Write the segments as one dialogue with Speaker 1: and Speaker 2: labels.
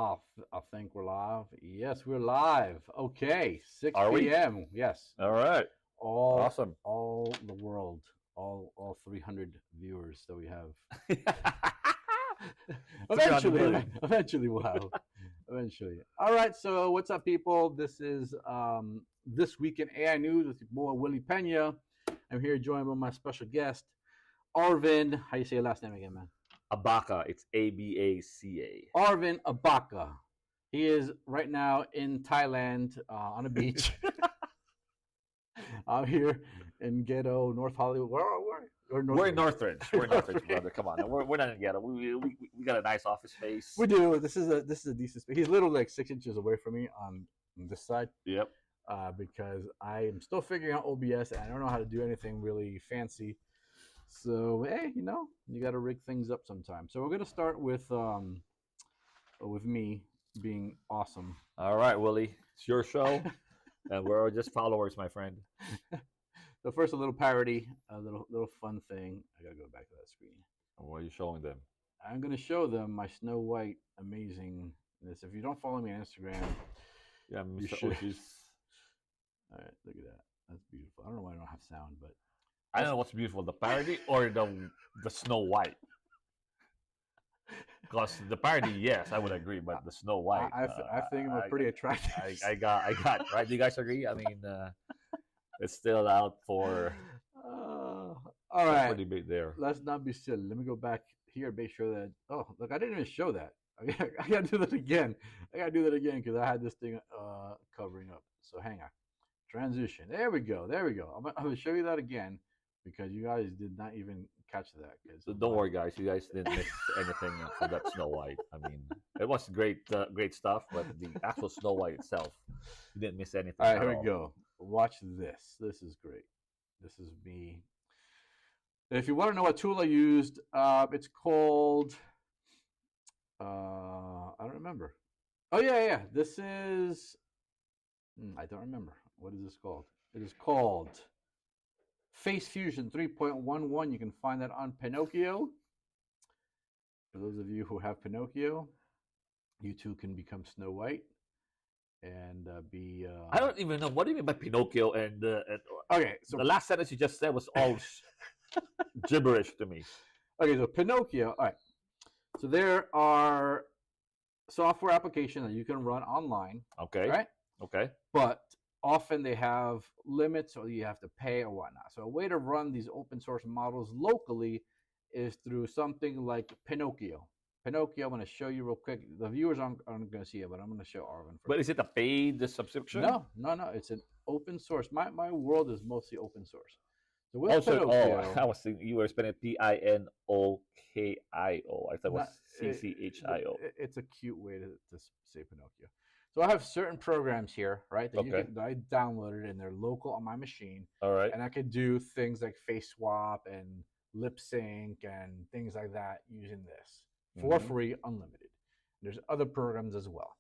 Speaker 1: I think we're live. Yes, we're live. Okay, 6
Speaker 2: Are we?
Speaker 1: p.m. Yes,
Speaker 2: All right.
Speaker 1: all
Speaker 2: Awesome.
Speaker 1: all the world, all 300 viewers that we have. Eventually, eventually we'll have. Eventually. All right. So what's up, people? This is this week in AI news with your boy Willie Pena. I'm here joined by my special guest, Arvin. How you say your last name again, man?
Speaker 2: Abaca. It's Abaca.
Speaker 1: Arvin Abaka. He is right now in Thailand on a beach. Out here in ghetto North Hollywood.
Speaker 2: We're in Northridge. We're in Northridge, brother. Come on. We're not in ghetto. We got a nice office space.
Speaker 1: We do. This is a decent space. He's literally like 6 inches away from me on this side.
Speaker 2: Yep.
Speaker 1: Because I am still figuring out OBS and I don't know how to do anything really fancy. So hey, you know, you got to rig things up sometimes. So we're gonna start with me being awesome.
Speaker 2: All right, Willie. It's your show, and we're just followers, my friend.
Speaker 1: So first, a little parody, a little fun thing. I gotta go back to that screen.
Speaker 2: What are you showing them?
Speaker 1: I'm gonna show them my Snow White amazingness. If you don't follow me on Instagram,
Speaker 2: Yeah,
Speaker 1: you
Speaker 2: Mr.
Speaker 1: should.
Speaker 2: Oshis.
Speaker 1: All right, look at that. That's beautiful. I don't know why I don't have sound, but
Speaker 2: I don't know what's beautiful, the parody or the Snow White. Because the parody, yes, I would agree, but the Snow White,
Speaker 1: I think I'm pretty attractive.
Speaker 2: I got right. Do you guys agree? I mean, it's still out for.
Speaker 1: All right.
Speaker 2: For debate there.
Speaker 1: Let's not be silly. Let me go back here and make sure that. Oh, look, I didn't even show that. I gotta do that again. Because I had this thing covering up. So hang on. Transition. There we go. I'm gonna show you that again because you guys did not even catch that.
Speaker 2: So don't worry, guys. You guys didn't miss anything from that Snow White. I mean, it was great stuff, but the actual Snow White itself, you didn't miss anything.
Speaker 1: All right, here we go. Watch this. This is great. This is me. If you want to know what tool I used, it's called. I don't remember. Oh yeah. This is. I don't remember. What is this called? It is called Face Fusion 3.11. You can find that on Pinocchio. For those of you who have Pinocchio, you too can become Snow White and be.
Speaker 2: I don't even know. What do you mean by Pinocchio? And
Speaker 1: okay, so
Speaker 2: the last sentence you just said was all gibberish to me.
Speaker 1: Okay, so Pinocchio. All right. So there are software applications that you can run online.
Speaker 2: Okay.
Speaker 1: Right.
Speaker 2: Okay.
Speaker 1: But often they have limits or you have to pay or whatnot. So a way to run these open source models locally is through something like Pinocchio. Pinocchio, I'm going to show you real quick. The viewers aren't going to see it, but I'm going to show Arvin first.
Speaker 2: But is it a paid subscription?
Speaker 1: No. It's an open source. My world is mostly open source. So with
Speaker 2: also,
Speaker 1: Pinocchio,
Speaker 2: I was thinking you were spelling Pinokio. I thought it was CCHIO.
Speaker 1: It's a cute way to say Pinocchio. So I have certain programs here, right? That I downloaded and they're local on my machine.
Speaker 2: All right.
Speaker 1: And I could do things like face swap and lip sync and things like that using this for free, unlimited. There's other programs as well.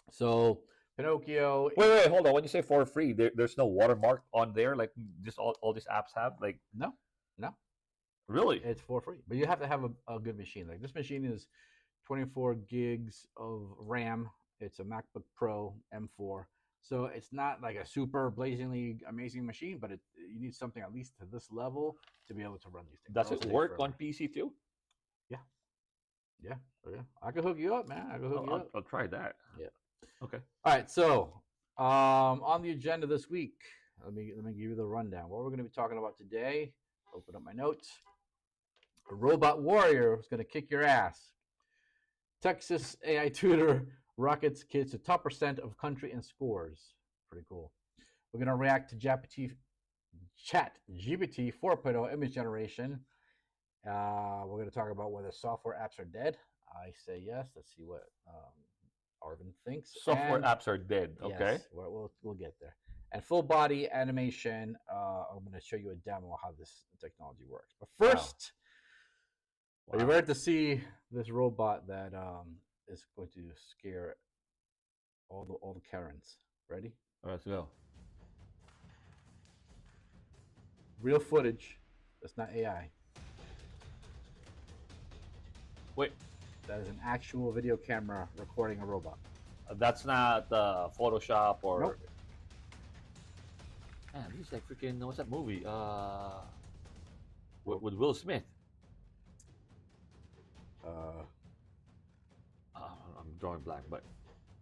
Speaker 1: So Pinocchio.
Speaker 2: Wait, hold on. When you say for free, there's no watermark on there, like just all these apps have. Like
Speaker 1: no.
Speaker 2: Really?
Speaker 1: It's for free, but you have to have a good machine. Like this machine is 24 gigs of RAM. It's a MacBook Pro M4. So it's not like a super blazingly amazing machine, but you need something at least to this level to be able to run these things.
Speaker 2: Does it work on PC too?
Speaker 1: Yeah. I can hook you up, man.
Speaker 2: I'll try that.
Speaker 1: Yeah.
Speaker 2: Okay.
Speaker 1: All right. So on the agenda this week, let me give you the rundown. What we're going to be talking about today. Open up my notes. A robot warrior is going to kick your ass. Texas AI tutor rockets kids to top percent of country in scores. Pretty cool. We're going to react to ChatGPT 4.0 image generation. We're going to talk about whether software apps are dead. I say yes. Let's see what Arvin thinks.
Speaker 2: Software apps are dead. Okay.
Speaker 1: Yes, we'll get there. And full body animation. I'm going to show you a demo of how this technology works. But first, are you ready to see this robot that is going to scare all the Karens? Ready?
Speaker 2: All right, let's go.
Speaker 1: Real footage. That's not AI.
Speaker 2: Wait.
Speaker 1: That is an actual video camera recording a robot.
Speaker 2: That's not Photoshop or.
Speaker 1: Nope.
Speaker 2: Man, this is like freaking. What's that movie? With Will Smith. I'm drawing blank, but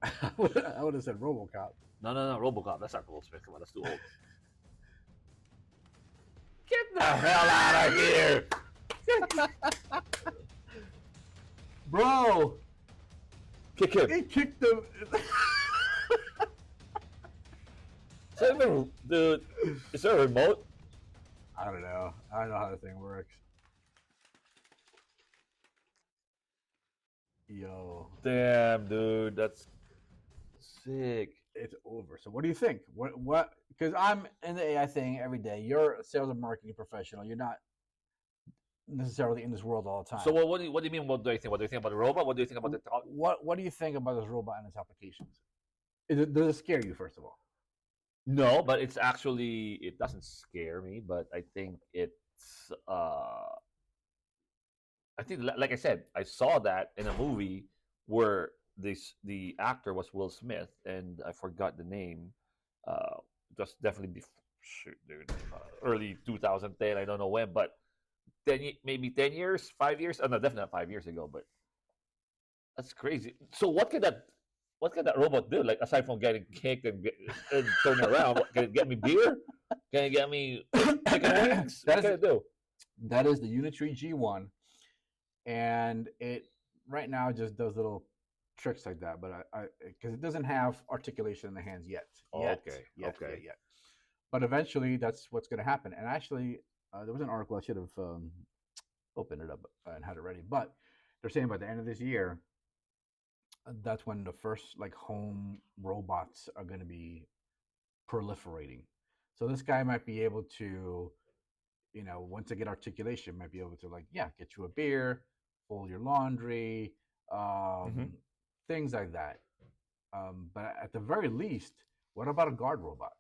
Speaker 1: I would have said RoboCop.
Speaker 2: no, RoboCop. That's not Will Smith. Come on, that's too old. Get the hell out of here,
Speaker 1: Bro!
Speaker 2: kick him.
Speaker 1: He kicked him.
Speaker 2: Dude, is there a remote?
Speaker 1: I don't know. I don't know how the thing works. Yo.
Speaker 2: Damn, dude, that's sick.
Speaker 1: It's over. So what do you think? What because I'm in the AI thing every day. You're a sales and marketing professional. You're not necessarily in this world all the time.
Speaker 2: So what do you mean? What do you think? What do you think about the robot? What do you think about the talk?
Speaker 1: What do you think about this robot and its applications? Does it scare you, first of all?
Speaker 2: No, but it doesn't scare me, but I think like I said, I saw that in a movie where the actor was Will Smith, and I forgot the name. Just definitely early 2010. I don't know when, but maybe 10 years, 5 years. Oh, no, definitely not 5 years ago. But that's crazy. So what can that robot do? Like, aside from getting kicked and turning around, can it get me beer? Can it get me chicken wings? What can it do?
Speaker 1: That is the Unitree G1, and it right now just does little tricks like that. But I because it doesn't have articulation in the hands yet.
Speaker 2: Okay.
Speaker 1: Yet. But eventually, that's what's going to happen. And actually, there was an article, I should have opened it up and had it ready. But they're saying by the end of this year, that's when the first like home robots are going to be proliferating. So this guy might be able to, once they get articulation, might be able to get you a beer, fold your laundry, things like that. But at the very least, what about a guard robot?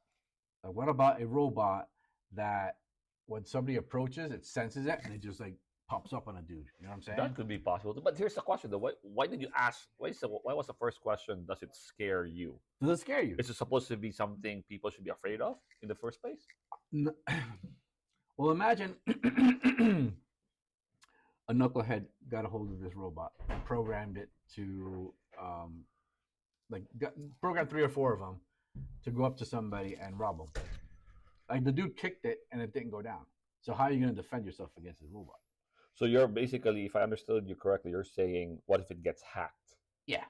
Speaker 1: Like, what about a robot that when somebody approaches, it senses it and it just like pops up on a dude? You know what I'm saying?
Speaker 2: That could be possible. But here's the question though. Why did you ask? Why was the first question? Does it scare you?
Speaker 1: Does it scare you?
Speaker 2: Is it supposed to be something people should be afraid of in the first place?
Speaker 1: Well, imagine a knucklehead got a hold of this robot and programmed it to program 3 or 4 of them to go up to somebody and rob them. Like, the dude kicked it and it didn't go down. So how are you going to defend yourself against this robot?
Speaker 2: So you're basically, if I understood you correctly, you're saying, what if it gets hacked?
Speaker 1: Yeah.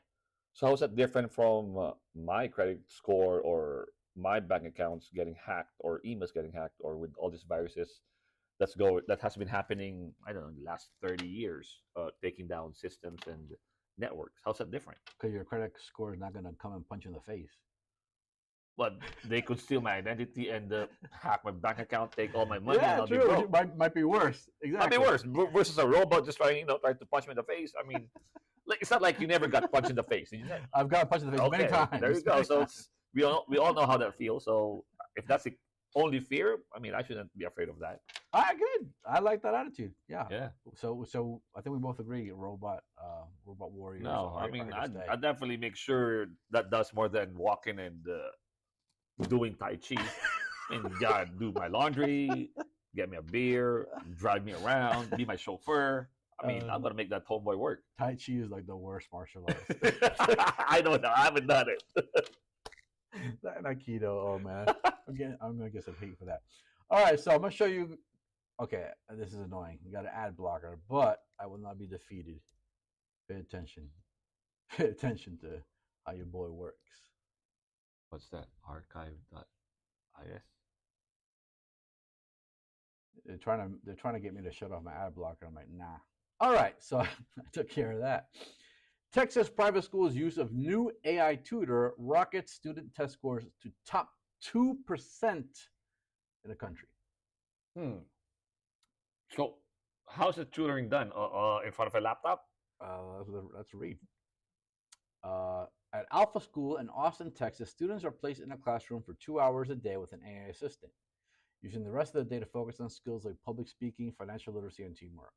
Speaker 2: So how is that different from my credit score or my bank accounts getting hacked or emails getting hacked, or with all these viruses that has been happening, I don't know, in the last 30 years, taking down systems and networks? How's that different?
Speaker 1: Because your credit score is not going to come and punch you in the face.
Speaker 2: But they could steal my identity and hack my bank account, take all my money, and I'll
Speaker 1: true.
Speaker 2: be broke.
Speaker 1: Might be worse. Exactly.
Speaker 2: Might be worse versus a robot just trying to punch me in the face. I mean, like, it's not like you never got punched in the face. Did you?
Speaker 1: I've got punched in the face many times.
Speaker 2: There you go. So we all know how that feels. So if that's the only fear, I mean, I shouldn't be afraid of that.
Speaker 1: All right, good. I like that attitude. Yeah.
Speaker 2: Yeah.
Speaker 1: So I think we both agree. Robot warriors.
Speaker 2: No, I mean, I definitely make sure that does more than walking and doing Tai Chi. And do my laundry, get me a beer, drive me around, be my chauffeur. I mean, I'm gonna make that homeboy work.
Speaker 1: Tai Chi is like the worst martial arts.
Speaker 2: I don't know. I haven't done it.
Speaker 1: That Aikido, oh man, I'm gonna get some hate for that. All right, so I'm gonna show you. Okay, this is annoying. You got an ad blocker, but I will not be defeated. Pay attention. Pay attention to how your boy works.
Speaker 2: What's that? Archive.is.
Speaker 1: They're trying to get me to shut off my ad blocker. I'm like, nah. All right, so I took care of that. Texas private schools' use of new AI tutor rockets student test scores to top 2% in the country.
Speaker 2: So, how's the tutoring done? In front of a laptop?
Speaker 1: Let's read. At Alpha School in Austin, Texas, students are placed in a classroom for 2 hours a day with an AI assistant, using the rest of the day to focus on skills like public speaking, financial literacy, and teamwork.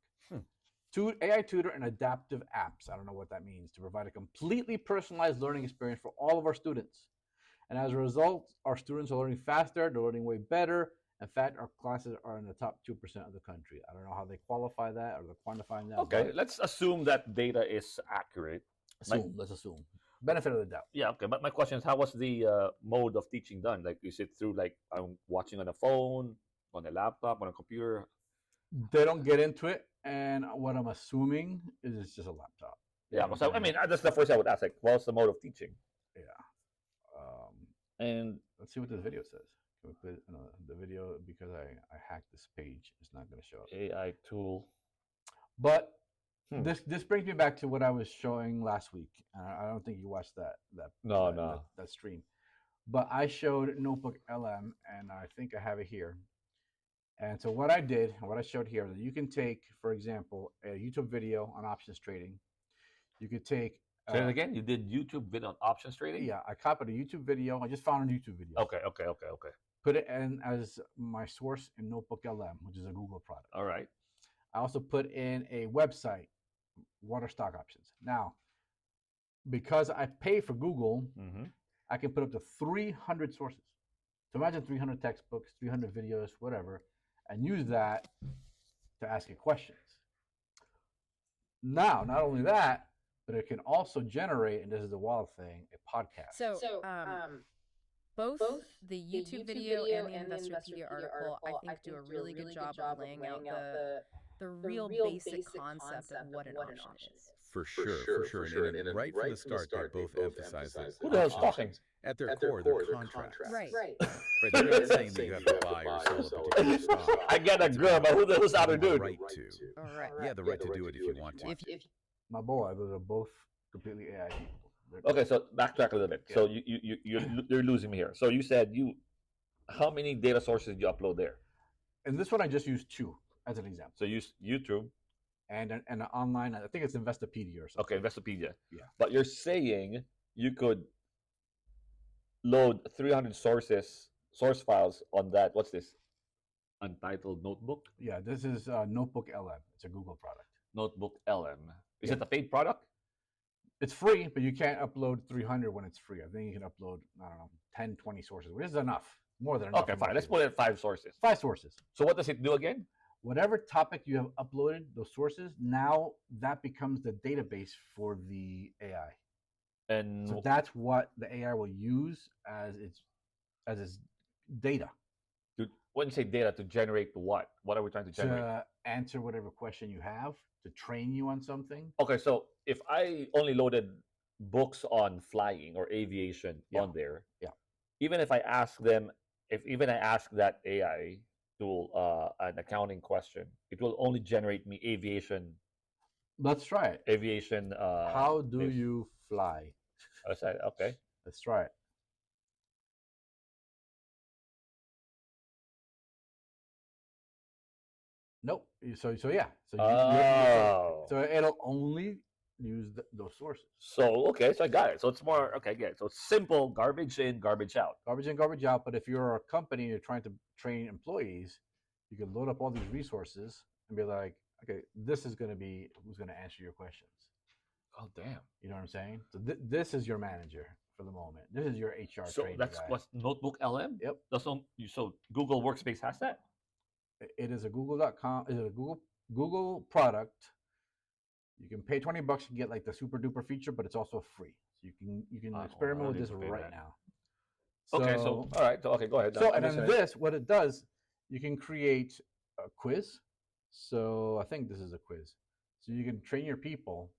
Speaker 1: AI tutor and adaptive apps. I don't know what that means. To provide a completely personalized learning experience for all of our students. And as a result, our students are learning faster, they're learning way better. In fact, our classes are in the top 2% of the country. I don't know how they qualify that or they're quantifying that.
Speaker 2: Okay, let's assume that data is accurate.
Speaker 1: Let's assume. Benefit of the doubt.
Speaker 2: Yeah, okay. But my question is, how was the mode of teaching done? Like, is it through like I'm watching on a phone, on a laptop, on a computer?
Speaker 1: They don't get into it, and what I'm assuming is it's just a laptop.
Speaker 2: Yeah, so I mean, that's the first I would ask. Like, what's the mode of teaching?
Speaker 1: Yeah.
Speaker 2: And
Speaker 1: let's see what this video says. Can we put the video, because I hacked this page? It's not going to show up.
Speaker 2: AI tool.
Speaker 1: But this brings me back to what I was showing last week. I don't think you watched that stream. But I showed Notebook LM, and I think I have it here. And so what I showed here, that you can take, for example, a YouTube video on options trading. You could take.
Speaker 2: Say it again. You did YouTube video on options trading?
Speaker 1: Yeah, I copied a YouTube video. I just found a YouTube video.
Speaker 2: Okay.
Speaker 1: Put it in as my source in Notebook LM, which is a Google product.
Speaker 2: All right.
Speaker 1: I also put in a website, Water Stock Options. Now, because I pay for Google, I can put up to 300 sources. So imagine 300 textbooks, 300 videos, whatever, and use that to ask it questions. Now, not only that, but it can also generate, and this is the wild thing, a podcast.
Speaker 3: So both the YouTube video and the Investopedia article, I think, do a really good job of laying out the real basic concept of what an option is.
Speaker 4: For sure. And right from the start, they both emphasize this.
Speaker 2: Who the hell's talking?
Speaker 4: At their core, they're contracts.
Speaker 3: Right.
Speaker 4: They're not saying that you have to buy or sell a particular stock.
Speaker 2: I get a girl, but who's the other dude?
Speaker 4: Right to.
Speaker 3: All right.
Speaker 4: Yeah, the right to do it if you want to.
Speaker 1: My boy, those are both completely AI people.
Speaker 2: Okay, so backtrack a little bit. Yeah. So you're losing me here. So you said how many data sources did you upload there?
Speaker 1: And this one I just used 2 as an example.
Speaker 2: So you used YouTube
Speaker 1: and an online. I think it's Investopedia or something.
Speaker 2: Okay, Investopedia.
Speaker 1: Yeah.
Speaker 2: But you're saying you could load 300 source files on that. What's this? Untitled notebook?
Speaker 1: Yeah, this is Notebook LM. It's a Google product.
Speaker 2: Notebook LM. Is it a paid product?
Speaker 1: It's free, but you can't upload 300 when it's free. I think you can upload, 10, 20 sources, which is enough. More than enough.
Speaker 2: Okay, fine. Let's put it at 5 sources.
Speaker 1: 5 sources.
Speaker 2: So what does it do again?
Speaker 1: Whatever topic you have uploaded, those sources, now that becomes the database for the AI.
Speaker 2: And
Speaker 1: so that's what the AI will use as its data.
Speaker 2: When you say data, to generate what? What are we trying to generate?
Speaker 1: To answer whatever question you have, to train you on something.
Speaker 2: Okay, so if I only loaded books on flying or aviation on there, even if I ask that AI tool an accounting question, it will only generate me aviation.
Speaker 1: Let's try it.
Speaker 2: Aviation.
Speaker 1: How do you fly?
Speaker 2: Okay.
Speaker 1: Let's try it. Nope. So yeah. So it'll only use those sources.
Speaker 2: So so I got it. So it's more So it's simple: garbage in, garbage out.
Speaker 1: Garbage in, garbage out. But if you're a company and you're trying to train employees, you can load up all these resources and be like, okay, this is going to be who's going to answer your questions.
Speaker 2: Oh damn!
Speaker 1: You know what I'm saying? So this is your manager for the moment. This is your HR.
Speaker 2: So that's what's Notebook LM.
Speaker 1: Yep.
Speaker 2: So Google Workspace has that.
Speaker 1: It is a Google.com. It is a Google product. You can pay $20 to get like the super duper feature, but it's also free. So you can experiment with this right now.
Speaker 2: So, okay. So all right. So okay, go ahead.
Speaker 1: So and then what it does, you can create a quiz. So I think this is a quiz. So you can train your people.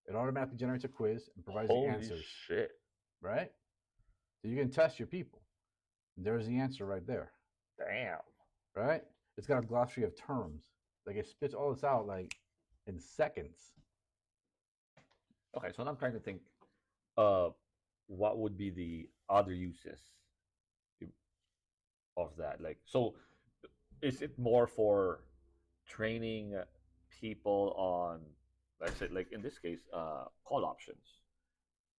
Speaker 1: It automatically generates a quiz and provides the answers.
Speaker 2: Shit.
Speaker 1: Right? So you can test your people. There's the answer right there.
Speaker 2: Damn.
Speaker 1: Right? It's got a glossary of terms. Like it spits all this out like in seconds.
Speaker 2: Okay, so I'm trying to think what would be the other uses of that? Like, so is it more for training people on, let's say, like in this case, call options?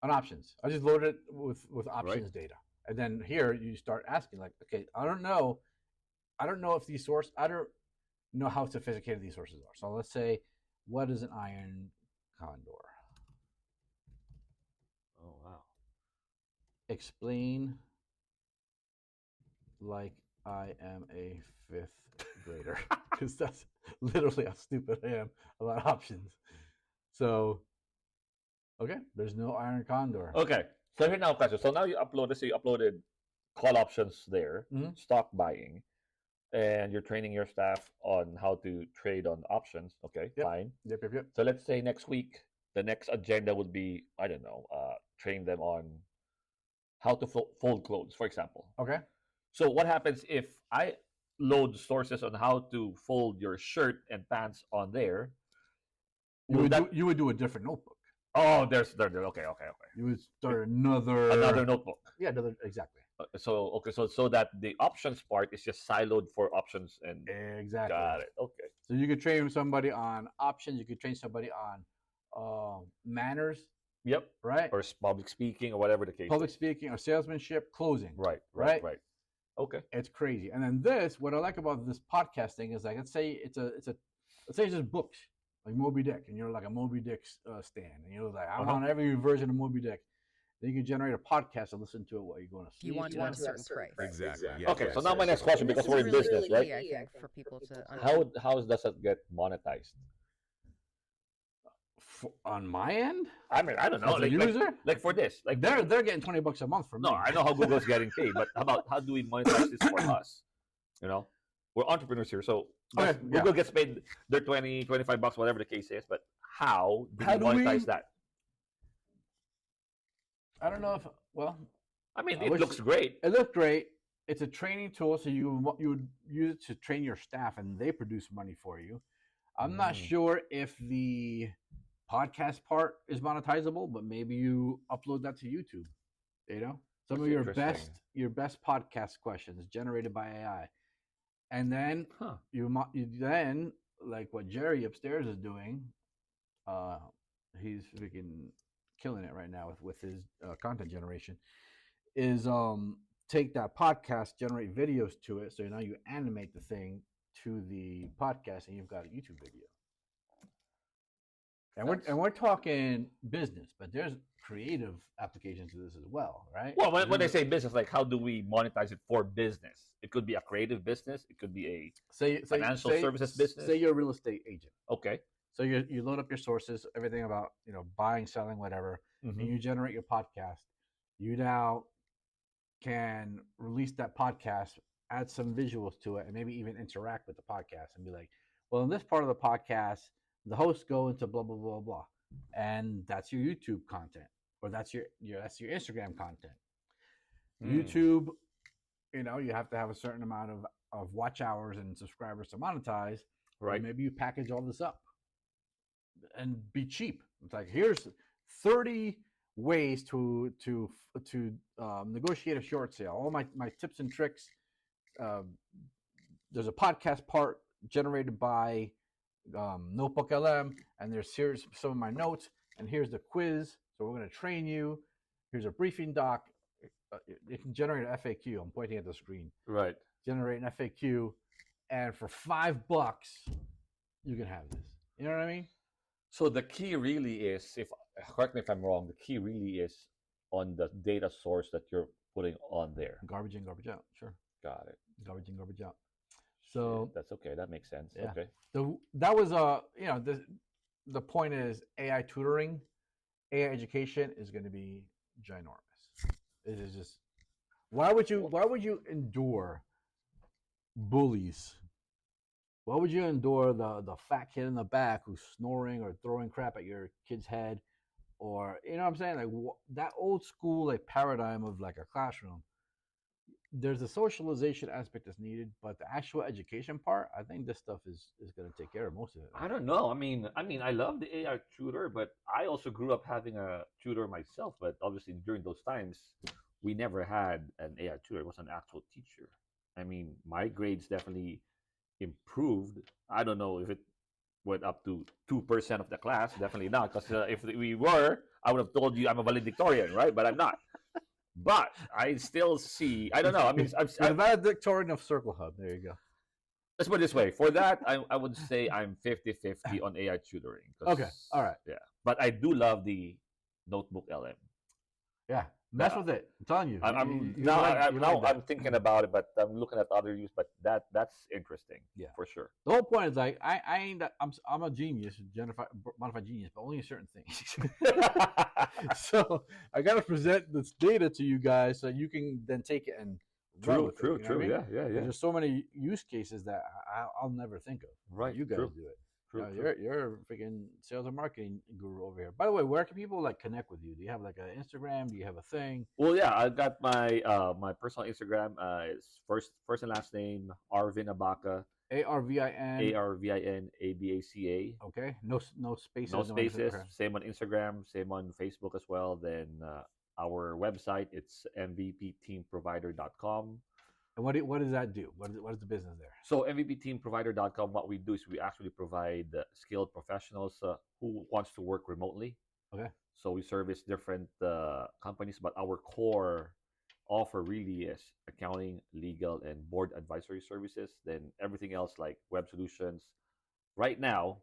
Speaker 1: On options. I just loaded it with options data. And then here you start asking like, okay, I don't know if these sources, I don't know how sophisticated these sources are. So let's say What is an iron condor?
Speaker 2: Oh wow.
Speaker 1: Explain like I am a fifth grader, because that's literally how stupid I am about options. So, okay, there's no iron condor.
Speaker 2: Okay. So here now, question. So now you uploaded. So you uploaded call options there,
Speaker 1: Mhm.
Speaker 2: stock buying, and you're training your staff on how to trade on options. Okay,
Speaker 1: Yep.
Speaker 2: fine.
Speaker 1: Yep.
Speaker 2: So let's say next week, the next agenda would be, I don't know, train them on how to fold clothes, for example.
Speaker 1: Okay.
Speaker 2: So what happens if I load sources on how to fold your shirt and pants on there?
Speaker 1: You
Speaker 2: Will
Speaker 1: would,
Speaker 2: that-
Speaker 1: do, you would do a different notebook.
Speaker 2: Oh, there. Okay.
Speaker 1: You would start another
Speaker 2: notebook.
Speaker 1: Yeah, another exactly.
Speaker 2: So that the options part is just siloed for options and
Speaker 1: Exactly.
Speaker 2: got it. Okay.
Speaker 1: So you could train somebody on options. You could train somebody on manners,
Speaker 2: Yep.
Speaker 1: right?
Speaker 2: Or public speaking or whatever the case.
Speaker 1: Public
Speaker 2: is.
Speaker 1: speaking or salesmanship, closing.
Speaker 2: Right.
Speaker 1: Right?
Speaker 2: Okay.
Speaker 1: It's crazy. And then what I like about this podcasting is, like, let's say it's just books, like Moby Dick, and you're like a Moby Dick stan, and you're like, I want every version of Moby Dick. Then you can generate a podcast and listen to it while you're going to
Speaker 3: If
Speaker 1: sleep.
Speaker 3: you want to at a certain price.
Speaker 4: Exactly. Yeah.
Speaker 2: Okay. So now my next question,
Speaker 3: And this
Speaker 2: because we're
Speaker 3: is
Speaker 2: in
Speaker 3: really,
Speaker 2: business,
Speaker 3: really
Speaker 2: right?
Speaker 3: key, I think, for people to understand.
Speaker 2: How does that get monetized?
Speaker 1: On my end,
Speaker 2: I mean, I don't know.
Speaker 1: as a user,
Speaker 2: Like for this, like
Speaker 1: they're getting $20 a month from me.
Speaker 2: no, I know how Google's getting paid, but how do we monetize this for us? You know, we're entrepreneurs here, so
Speaker 1: Okay, yeah.
Speaker 2: Google gets paid their $20-$25, whatever the case is. But how do
Speaker 1: How
Speaker 2: we
Speaker 1: do
Speaker 2: monetize
Speaker 1: we-
Speaker 2: that?
Speaker 1: I don't know if
Speaker 2: I mean,
Speaker 1: I
Speaker 2: it
Speaker 1: wish-
Speaker 2: looks great.
Speaker 1: it looked great. It's a training tool, so you would use it to train your staff, and they produce money for you. I'm not sure if the podcast part is monetizable, but maybe you upload that to YouTube. You know, some
Speaker 2: That's
Speaker 1: of
Speaker 2: interesting.
Speaker 1: your best podcast questions generated by AI, and then
Speaker 2: Huh.
Speaker 1: you then, like what Jerry upstairs is doing. He's freaking killing it right now with his content generation. Is take that podcast, generate videos to it, so now you animate the thing to the podcast, and you've got a YouTube video. And we're talking business, but there's creative applications to this as well, right?
Speaker 2: Well, when they say business, like how do we monetize it for business? It could be a creative business. It could be a financial services business.
Speaker 1: Say you're a real estate agent.
Speaker 2: okay.
Speaker 1: So you load up your sources, everything about buying, selling, whatever,
Speaker 2: Mhm.
Speaker 1: and you generate your podcast. You now can release that podcast, add some visuals to it, and maybe even interact with the podcast and be like, well, in this part of the podcast, the hosts go into blah blah blah blah, and that's your YouTube content, or that's your Instagram content. YouTube, you have to have a certain amount of watch hours and subscribers to monetize.
Speaker 2: Right.
Speaker 1: Or maybe you package all this up and be cheap. It's like, here's 30 ways to negotiate a short sale. All my tips and tricks. There's a podcast part generated by Notebook LM, and here's some of my notes, and here's the quiz. So we're going to train you. Here's a briefing doc. It can generate an FAQ. I'm pointing at the screen.
Speaker 2: Right.
Speaker 1: Generate an FAQ, and for $5, you can have this. You know what I mean?
Speaker 2: So the key really is, if correct me if I'm wrong, the key really is on the data source that you're putting on there.
Speaker 1: Garbage in, garbage out. Sure.
Speaker 2: Got it.
Speaker 1: Garbage in, garbage out. So
Speaker 2: that's okay. That makes sense.
Speaker 1: Yeah.
Speaker 2: Okay.
Speaker 1: that was the point is AI tutoring, AI education is going to be ginormous. It is just why would you endure bullies? Why would you endure the fat kid in the back who's snoring or throwing crap at your kid's head, or what I'm saying, like that old school paradigm of like a classroom? There's a socialization aspect that's needed, but the actual education part, I think this stuff is going to take care of most of it.
Speaker 2: I don't know. I mean, I love the AI tutor, but I also grew up having a tutor myself. But obviously, during those times, we never had an AI tutor. It was an actual teacher. I mean, my grades definitely improved. I don't know if it went up to 2% of the class. Definitely not, because if we were, I would have told you I'm a valedictorian, right? But I'm not. But I still see. I don't know. I mean,
Speaker 1: I'm valedictorian of Circle Hub. There you go.
Speaker 2: let's put it this way. For that, I would say I'm 50-50 on AI tutoring.
Speaker 1: Okay, all right.
Speaker 2: Yeah, but I do love the Notebook LM.
Speaker 1: Yeah, mess
Speaker 2: Yeah.
Speaker 1: with it. I'm telling you.
Speaker 2: I'm
Speaker 1: You
Speaker 2: now.
Speaker 1: like-
Speaker 2: I,
Speaker 1: you
Speaker 2: now
Speaker 1: like that.
Speaker 2: I'm thinking about it, but I'm looking at other use. But that's interesting.
Speaker 1: Yeah.
Speaker 2: for sure.
Speaker 1: The whole point is like I ain't I'm a genius, modified genius, but only in certain things. So I got to present this data to you guys so you can then take it and run with it, you know what I mean?
Speaker 2: Yeah.
Speaker 1: There's so many use cases that I'll never think of.
Speaker 2: Right,
Speaker 1: You guys
Speaker 2: true.
Speaker 1: do it.
Speaker 2: True,
Speaker 1: You're a freaking sales and marketing guru over here. By the way, where can people like connect with you? Do you have like an Instagram? Do you have a thing?
Speaker 2: Well, yeah, I got my my personal Instagram. It's first and last name Arvin Abaca,
Speaker 1: ARVIN.
Speaker 2: ARVINABACA.
Speaker 1: Okay. No spaces.
Speaker 2: No spaces.
Speaker 1: Okay.
Speaker 2: Same on Instagram. Same on Facebook as well. Then our website it's mvpteamprovider.com.
Speaker 1: And what does that do? What is the business there?
Speaker 2: So mvpteamprovider.com, what we do is we actually provide skilled professionals who wants to work remotely.
Speaker 1: Okay.
Speaker 2: So we service different companies, but our core offer really is accounting, legal, and board advisory services. Then everything else like web solutions. Right now,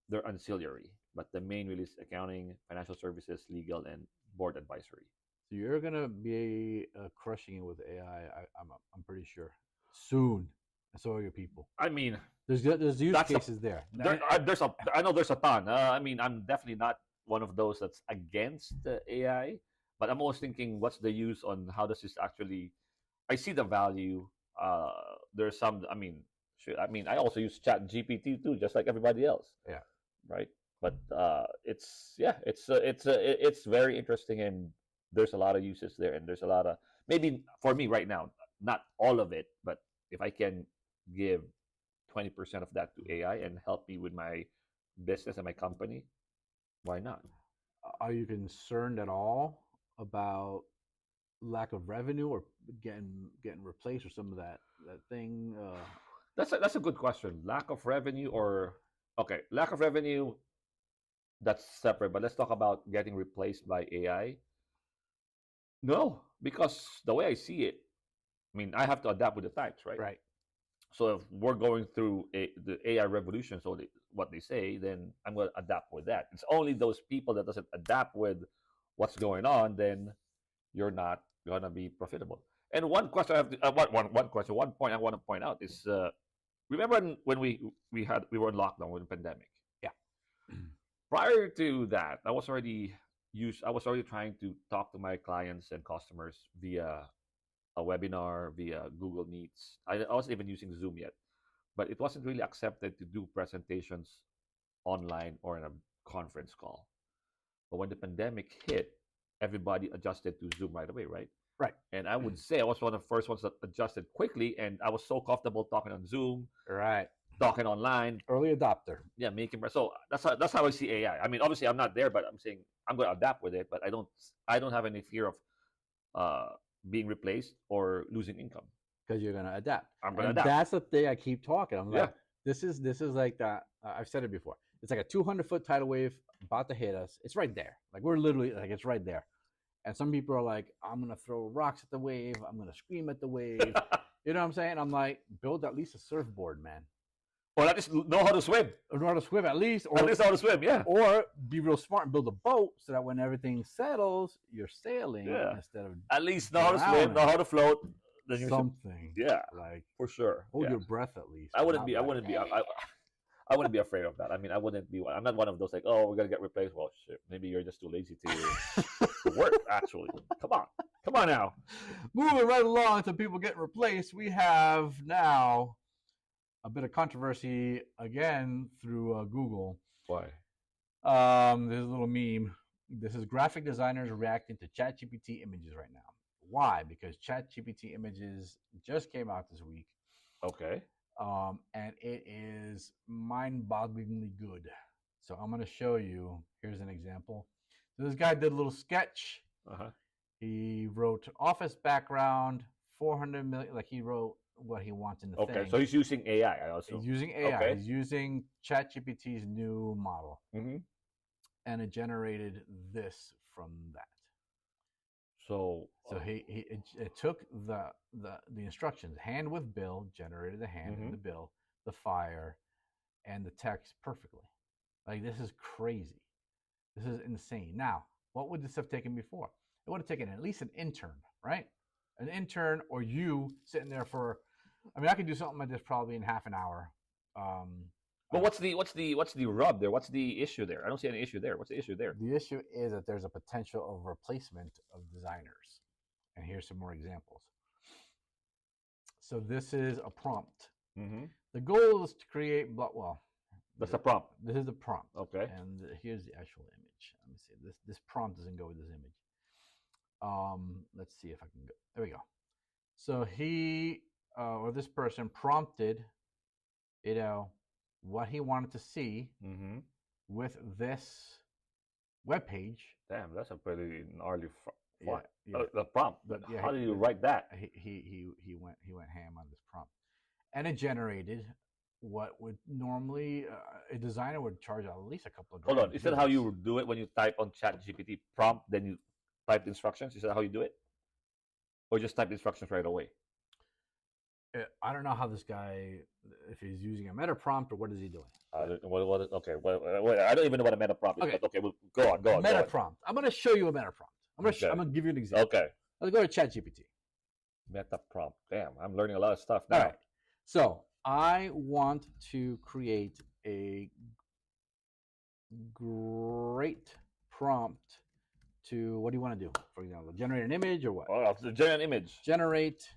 Speaker 2: they're ancillary, but the main really is accounting, financial services, legal, and board advisory.
Speaker 1: So you're gonna be crushing it with AI. I'm pretty sure soon. And so are your people.
Speaker 2: I mean,
Speaker 1: There's use
Speaker 2: That's a-
Speaker 1: cases there.
Speaker 2: I know there's a ton. I mean, I'm definitely not one of those that's against the AI, but I'm always thinking, what's the use on how does this actually? I see the value. There's some. I mean, I also use Chat GPT too, just like everybody else.
Speaker 1: Yeah.
Speaker 2: Right. But it's very interesting, and there's a lot of uses there, and there's a lot of maybe for me right now, not all of it, but if I can give 20% of that to AI and help me with my business and my company, why not?
Speaker 1: Are you concerned at all about lack of revenue or getting replaced with some of that thing?
Speaker 2: That's a good question. Lack of revenue or okay, lack of revenue, that's separate. But let's talk about getting replaced by AI. No, because the way I see it, I mean, I have to adapt with the times, right?
Speaker 1: Right.
Speaker 2: So if we're going through the AI revolution, so what they say, then I'm going to adapt with that. It's only those people that doesn't adapt with what's going on, then you're not going to be profitable. And one question I have to, one point I want to point out is, remember when we were in lockdown with the pandemic?
Speaker 1: Yeah.
Speaker 2: Prior to that, I was already trying to talk to my clients and customers via a webinar, via Google Meets. I wasn't even using Zoom yet, but it wasn't really accepted to do presentations online or in a conference call. But when the pandemic hit, everybody adjusted to Zoom right away, right?
Speaker 1: Right.
Speaker 2: And I would say I was one of the first ones that adjusted quickly, and I was so comfortable talking on Zoom,
Speaker 1: Right.
Speaker 2: talking online.
Speaker 1: Early adopter.
Speaker 2: Yeah, making so that's how I see AI. I mean, obviously I'm not there, but I'm saying I'm going to adapt with it. But I don't have any fear of being replaced or losing income.
Speaker 1: Because you're gonna adapt.
Speaker 2: I'm going to
Speaker 1: And
Speaker 2: adapt.
Speaker 1: that's the thing I keep talking. I'm like,
Speaker 2: Yeah.
Speaker 1: this is like that. I've said it before. It's like a 200-foot tidal wave about to hit us. It's right there. Like we're literally like it's right there. And some people are like, I'm gonna throw rocks at the wave. I'm gonna scream at the wave. You know what I'm saying? I'm like, build at least a surfboard, man.
Speaker 2: Or at least know how to swim.
Speaker 1: Or know how to swim at least. Or
Speaker 2: At least know how to swim. Yeah.
Speaker 1: or be real smart and build a boat so that when everything settles, you're sailing
Speaker 2: Yeah.
Speaker 1: instead of
Speaker 2: At least know how to swim.
Speaker 1: Drowning.
Speaker 2: Know how to float. Then you're
Speaker 1: something.
Speaker 2: yeah,
Speaker 1: Like
Speaker 2: for sure.
Speaker 1: hold
Speaker 2: Yeah.
Speaker 1: your breath at least.
Speaker 2: I wouldn't
Speaker 1: Not
Speaker 2: be. I
Speaker 1: like-
Speaker 2: wouldn't be. I wouldn't be afraid of that. I mean, I wouldn't be. I'm not one of those like, oh, we're gonna get replaced. Well, shit. Maybe you're just too lazy to work. Actually, come on now.
Speaker 1: Moving right along to people getting replaced, we have now a bit of controversy again through Google.
Speaker 2: Why?
Speaker 1: There's a little meme. This is graphic designers reacting to ChatGPT images right now. Why? Because ChatGPT images just came out this week,
Speaker 2: Okay.
Speaker 1: and it is mind-bogglingly good. So I'm going to show you. Here's an example. So this guy did a little sketch.
Speaker 2: Uh-huh.
Speaker 1: He wrote office background, 400 million. Like he wrote what he wants in the
Speaker 2: Okay.
Speaker 1: thing.
Speaker 2: So he's using AI. I also.
Speaker 1: He's using AI.
Speaker 2: Okay.
Speaker 1: He's using ChatGPT's new model,
Speaker 2: Mm-hmm.
Speaker 1: and it generated this from that.
Speaker 2: So
Speaker 1: it took the instructions, hand with bill, generated the hand and the bill, the fire, and the text perfectly. Like, this is crazy. This is insane. Now, what would this have taken before? It would have taken at least an intern, right? An intern, or you sitting there for. I mean, I could do something like this probably in half an hour.
Speaker 2: But what's the rub there? What's the issue there? I don't see any issue there. What's the issue there?
Speaker 1: The issue is that there's a potential of replacement of designers. And here's some more examples. So this is a prompt. The goal is to create, well,
Speaker 2: that's a prompt.
Speaker 1: This is the prompt.
Speaker 2: Okay.
Speaker 1: And here's the actual image. Let me see. This prompt doesn't go with this image. Let's see if I can go. There we go. So he or this person prompted, what he wanted to see with this web page.
Speaker 2: Damn, that's a pretty gnarly
Speaker 1: Yeah,
Speaker 2: the prompt. But
Speaker 1: yeah,
Speaker 2: how do you write that?
Speaker 1: He went ham on this prompt, and it generated what would normally a designer would charge at least a couple of.
Speaker 2: Hold on, is that how you do it when you type on ChatGPT prompt? Then you type the instructions. Is that how you do it, or just type instructions right away?
Speaker 1: I don't know how this guy, if he's using a meta prompt or what is he doing.
Speaker 2: Okay, I don't even know what a meta prompt is.
Speaker 1: Okay.
Speaker 2: But okay, well, go on.
Speaker 1: Meta prompt. I'm going to show you a meta prompt. I'm going to give you an example.
Speaker 2: Okay.
Speaker 1: Let's go to ChatGPT.
Speaker 2: Meta prompt. Damn, I'm learning a lot of stuff now.
Speaker 1: All right. So I want to create a great prompt to, what do you want to do? For example, generate an image or what?
Speaker 2: Oh, generate an image.
Speaker 1: Generate.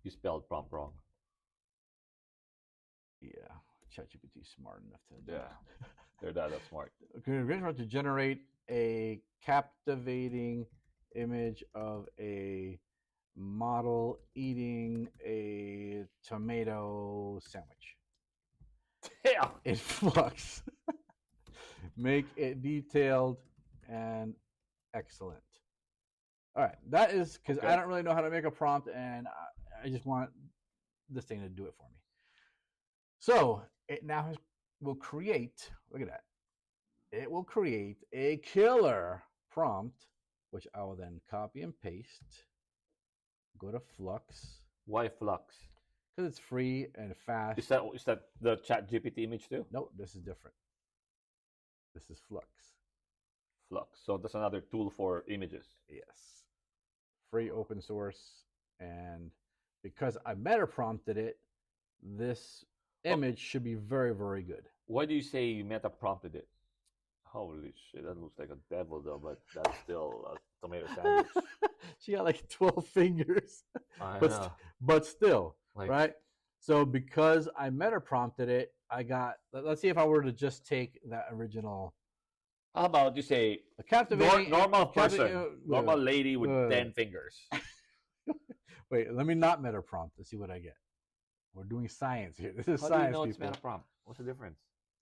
Speaker 2: You spelled prompt wrong.
Speaker 1: Yeah, ChatGPT is smart enough to do
Speaker 2: Yeah, they're that smart.
Speaker 1: Okay, we're going to generate a captivating image of a model eating a tomato sandwich.
Speaker 2: Damn.
Speaker 1: In flux. Make it detailed and excellent. All right, that is because I don't really know how to make a prompt, and I just want this thing to do it for me. So it now will create, look at that. It will create a killer prompt, which I will then copy and paste. Go to Flux.
Speaker 2: Why Flux?
Speaker 1: Because it's free and fast.
Speaker 2: Is that the ChatGPT image too?
Speaker 1: No, this is different. This is Flux.
Speaker 2: Flux. So that's another tool for images.
Speaker 1: Yes. Free, open source, and because I meta prompted it, this image should be very, very good.
Speaker 2: Why do you say you meta prompted it? Holy shit, that looks like a devil though, but that's still a tomato sandwich.
Speaker 1: She got like 12 fingers.
Speaker 2: I
Speaker 1: but,
Speaker 2: know.
Speaker 1: but still,
Speaker 2: Like,
Speaker 1: right? So because I meta prompted it, I got, let's see if I were to just take that original.
Speaker 2: how about you say
Speaker 1: A captivating
Speaker 2: normal person, normal lady with 10 fingers?
Speaker 1: Wait, let me not meta prompt to see what I get. We're doing science here. This is
Speaker 2: How
Speaker 1: science,
Speaker 2: do you know it's
Speaker 1: people.
Speaker 2: meta prompt? What's the difference?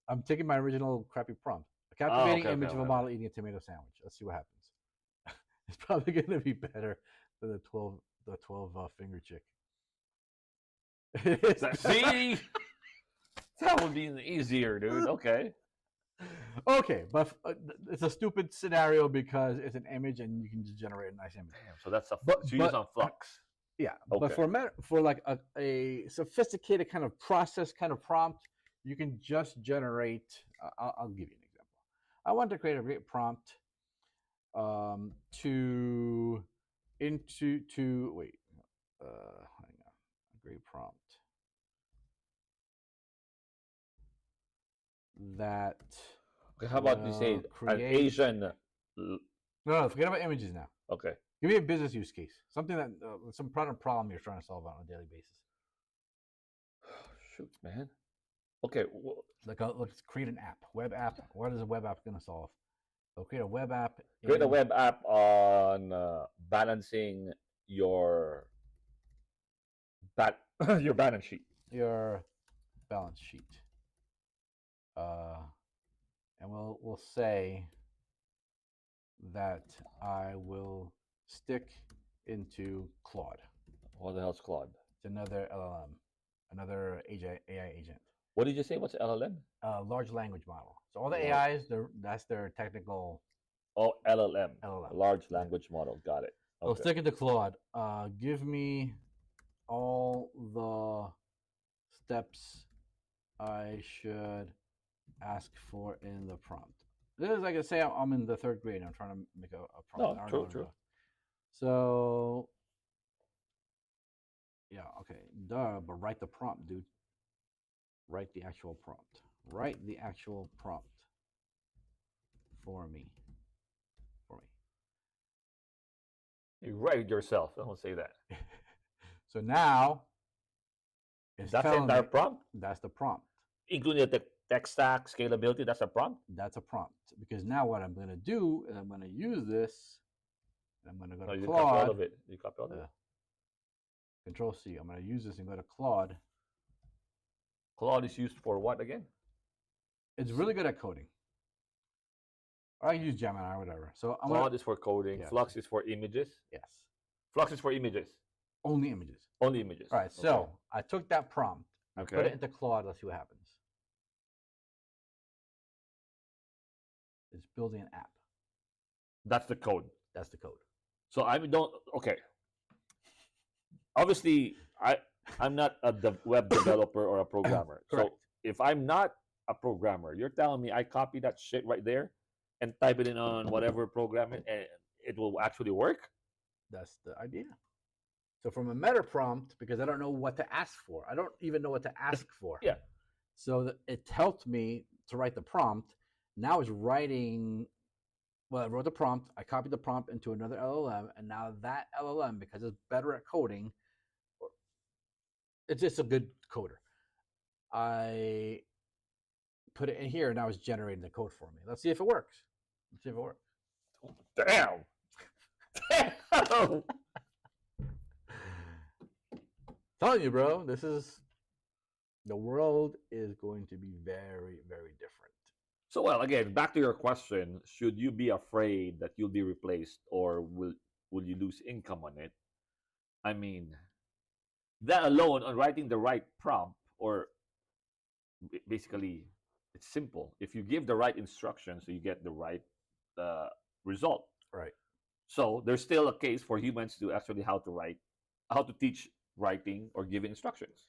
Speaker 1: I'm taking my original crappy prompt. A captivating
Speaker 2: okay,
Speaker 1: image of a model eating a tomato sandwich. Let's see what happens. It's probably going to be better than the 12 finger chick.
Speaker 2: See? That would be easier, dude. Okay.
Speaker 1: Okay, but it's a stupid scenario because it's an image and you can just generate a nice image.
Speaker 2: Damn, so that's so
Speaker 1: But-
Speaker 2: you use on Flux.
Speaker 1: Yeah,
Speaker 2: Okay.
Speaker 1: but for like a sophisticated kind of process kind of prompt, you can just generate. I'll give you an example. I want to create a great prompt hang on, a great prompt that.
Speaker 2: Okay, how about you say an
Speaker 1: create-
Speaker 2: Asian?
Speaker 1: No, forget about images now.
Speaker 2: Okay.
Speaker 1: Give me a business use case, something that some problem you're trying to solve on a daily basis.
Speaker 2: Shoot, man. Okay.
Speaker 1: Let's create an app, web app. What is a web app going to solve? So create a web app.
Speaker 2: Create a web app on balancing your your balance sheet.
Speaker 1: Your balance sheet. And we'll say that I will stick into Claude.
Speaker 2: What the hell's Claude?
Speaker 1: It's another LLM, another AI agent.
Speaker 2: What did you say? What's LLM?
Speaker 1: Large language model. So all the
Speaker 2: Large-
Speaker 1: AIs, that's their technical
Speaker 2: Oh, LLM,
Speaker 1: LLM.
Speaker 2: large language model. Got it.
Speaker 1: So
Speaker 2: Okay.
Speaker 1: stick it to Claude. Give me all the steps I should ask for in the prompt. This is like I say, I'm in the 3rd grade. I'm trying to make a prompt.
Speaker 2: No,
Speaker 1: I don't
Speaker 2: true,
Speaker 1: know.
Speaker 2: true.
Speaker 1: So, yeah, okay, duh. But write the prompt, dude. Write the actual prompt. Write the actual prompt for me. For
Speaker 2: You write it yourself. Don't say that.
Speaker 1: me. So now, it's
Speaker 2: That's the
Speaker 1: telling
Speaker 2: entire
Speaker 1: me
Speaker 2: prompt,
Speaker 1: that's the prompt.
Speaker 2: including the tech stack, scalability. That's a prompt.
Speaker 1: That's a prompt. Because now what I'm going to do is I'm going to use this. And I'm going to go
Speaker 2: No,
Speaker 1: to
Speaker 2: you copy all
Speaker 1: Claude.
Speaker 2: of it. You copy all of it.
Speaker 1: Control C. I'm going to use this and go to Claude.
Speaker 2: Claude is used for what again?
Speaker 1: It's really good at coding. Or I can use Gemini or whatever. So I'm
Speaker 2: Claude is for coding.
Speaker 1: Yes.
Speaker 2: Flux is for images.
Speaker 1: yes,
Speaker 2: Flux is for images.
Speaker 1: only images.
Speaker 2: Only images.
Speaker 1: All right. So I took that prompt,
Speaker 2: Okay.
Speaker 1: put it into Claude. Let's see what happens. It's building an app.
Speaker 2: That's the code.
Speaker 1: That's the code.
Speaker 2: So I don't. Okay. Obviously, I'm not a web developer or a programmer.
Speaker 1: Correct.
Speaker 2: So if I'm not a programmer, you're telling me I copy that shit right there and type it in on whatever program and it will actually work?
Speaker 1: That's the idea. So from a meta prompt, because I don't know what to ask for, I don't even know what to ask for.
Speaker 2: Yeah.
Speaker 1: So it helped me to write the prompt. Now it's writing. Well, I wrote the prompt. I copied the prompt into another LLM, and now that LLM, because it's better at coding, it's just a good coder. I put it in here, and now it's generating the code for me. Let's see if it works. Let's see if it works.
Speaker 2: Damn. Damn.
Speaker 1: Telling you, bro, the world is going to be very, very different.
Speaker 2: So, well, again, back to your question: should you be afraid that you'll be replaced, or will you lose income on it? I mean, that alone, on writing the right prompt, or basically, it's simple. If you give the right instructions, so you get the right result.
Speaker 1: Right.
Speaker 2: So there's still a case for humans to actually how to teach writing or giving instructions.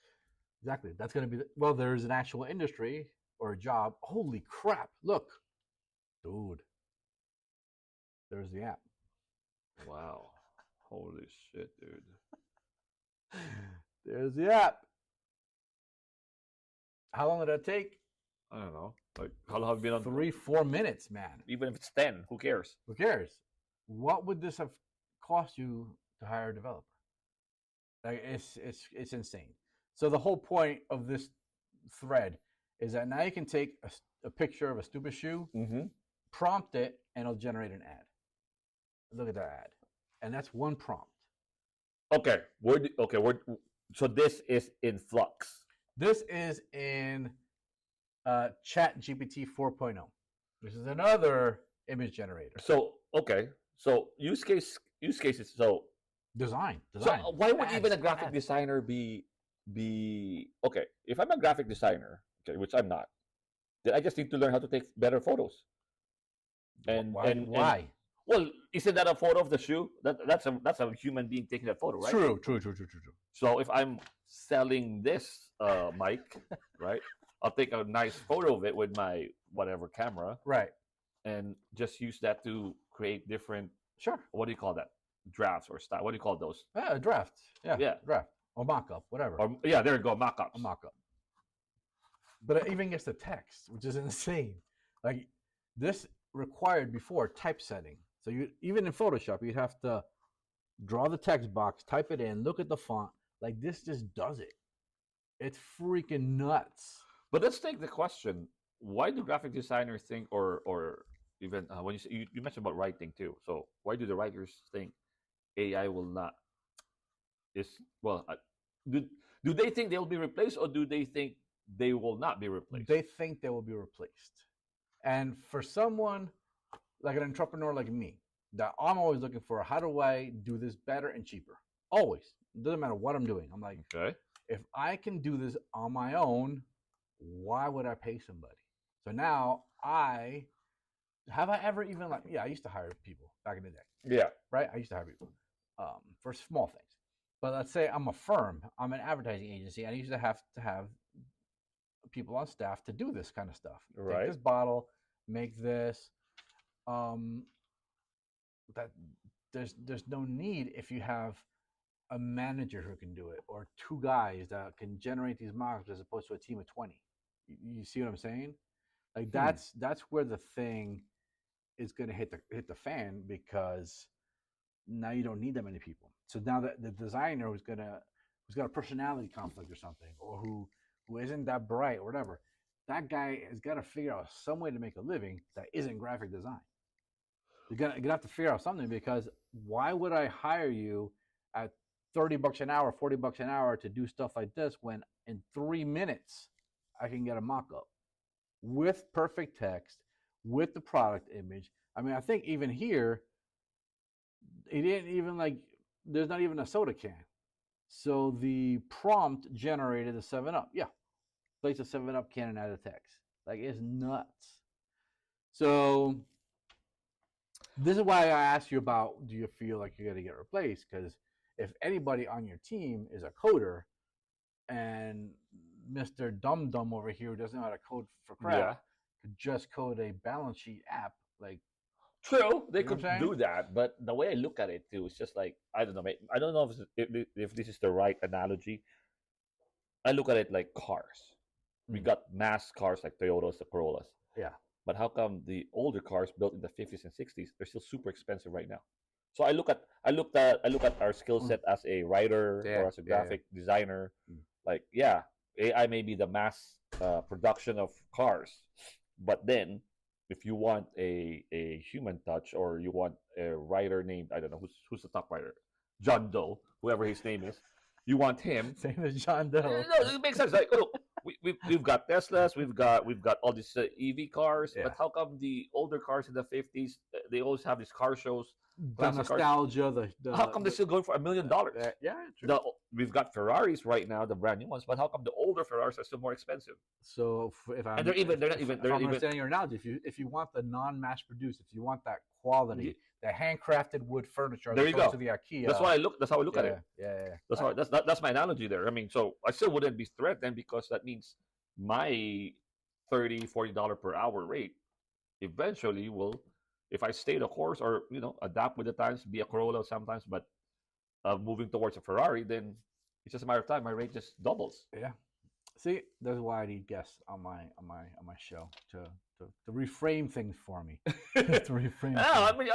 Speaker 1: Exactly. That's going to be, well, there's an actual industry or a job. Holy crap. Look. Dude. There's the app.
Speaker 2: Wow. Holy shit, dude.
Speaker 1: There's the app. How long did that take?
Speaker 2: I don't know. Like, how long have you been on?
Speaker 1: 3-4 minutes, man.
Speaker 2: Even if it's 10, who cares?
Speaker 1: Who cares? What would this have cost you to hire a developer? Like, it's insane. So the whole point of this thread is that now you can take a picture of a stupid shoe, prompt it, and it'll generate an ad. Look at that ad, and that's one prompt.
Speaker 2: Okay, so this is in Flux.
Speaker 1: This is in Chat GPT 4.0. This is another image generator.
Speaker 2: So okay, so use cases. So
Speaker 1: Design.
Speaker 2: So why would
Speaker 1: Ads,
Speaker 2: even a graphic
Speaker 1: ads.
Speaker 2: designer be okay? If I'm a graphic designer, okay, which I'm not, then I just need to learn how to take better photos. And
Speaker 1: why?
Speaker 2: Well, isn't that a photo of the shoe? That's a human being taking that photo, right?
Speaker 1: True.
Speaker 2: So if I'm selling this mic, right, I'll take a nice photo of it with my whatever camera,
Speaker 1: Right.
Speaker 2: and just use that to create different.
Speaker 1: Sure.
Speaker 2: What do you call that? Drafts or style? What do you call those?
Speaker 1: Yeah, draft.
Speaker 2: Yeah.
Speaker 1: Draft. Or mock-up, whatever.
Speaker 2: Or yeah, there you go, mock-ups.
Speaker 1: A mock-up. But it even gets the text, which is insane. Like, this required before typesetting. So you even in Photoshop, you'd have to draw the text box, type it in, look at the font. Like, this just does it. It's freaking nuts.
Speaker 2: But let's take the question: why do graphic designers think, or even when you mentioned about writing too? So why do the writers think AI will not? Do they think they'll be replaced, or do they think they will not be replaced?
Speaker 1: They think they will be replaced. And for someone like an entrepreneur like me, that I'm always looking for, how do I do this better and cheaper? Always. It doesn't matter what I'm doing. I'm like,
Speaker 2: Okay.
Speaker 1: if I can do this on my own, why would I pay somebody? So now I have I ever even like? Yeah, I used to hire people back in the day,
Speaker 2: Yeah.
Speaker 1: right? I used to hire people for small things. But let's say I'm a firm, I'm an advertising agency, and I used to have people on staff to do this kind of stuff.
Speaker 2: Right.
Speaker 1: Take this bottle, make this. That there's no need if you have a manager who can do it or two guys that can generate these models as opposed to a team of 20. You see what I'm saying? Like that's where the thing is going to hit the fan, because now you don't need that many people. So now that the designer who's got a personality conflict or something, or who isn't that bright or whatever, that guy has got to figure out some way to make a living that isn't graphic design. You're gonna have to figure out something, because why would I hire you at $30 an hour, $40 an hour to do stuff like this when in 3 minutes I can get a mock-up with perfect text, with the product image? I mean, I think even here, it didn't even like, there's not even a soda can. So the prompt generated a 7-Up. Yeah, place a 7-Up can and add a text. Like, it's nuts. So this is why I asked you about, do you feel like you're going to get replaced? Because if anybody on your team is a coder, and Mr. Dum Dum over here who doesn't know how to code for crap could just code a balance sheet app, like,
Speaker 2: true, they
Speaker 1: You know
Speaker 2: could
Speaker 1: what I'm
Speaker 2: do that, but the way I look at it too, it's just like, I don't know, I don't know if this is the right analogy. I look at it like cars. We got mass cars like Toyotas, the Corollas.
Speaker 1: yeah,
Speaker 2: But how come the older cars built in the 50s and 60s, they're still super expensive right now? So I look at our skill set as a writer or as a graphic designer. Like, yeah, AI may be the mass production of cars, but then if you want a human touch, or you want a writer named, I don't know who's the top writer, John Doe, whoever his name is, you want him.
Speaker 1: same as John Doe.
Speaker 2: No, it makes sense. Like, look, we've got Teslas, we've got all these EV cars, but how come the older cars in the 50s, they always have these car shows,
Speaker 1: The nostalgia,
Speaker 2: how come they're still going for $1 million?
Speaker 1: Yeah, true.
Speaker 2: We've got Ferraris right now, the brand new ones, but how come the older Ferraris are still more expensive?
Speaker 1: So if I'm,
Speaker 2: And they're not even
Speaker 1: understanding your analogy, if you want the non-mass produced, if you want that quality, the handcrafted wood furniture,
Speaker 2: there you go.
Speaker 1: To the IKEA.
Speaker 2: That's why that's how I look at it.
Speaker 1: Yeah.
Speaker 2: That's my analogy there. I mean, so I still wouldn't be threatened, because that means my $30-$40 per hour rate eventually will, if I stay the course, or adapt with the times, be a Corolla sometimes, but moving towards a Ferrari, then it's just a matter of time. My rate just doubles.
Speaker 1: Yeah. See, that's why I need guests on my show to reframe things for me. To reframe.
Speaker 2: No, I mean,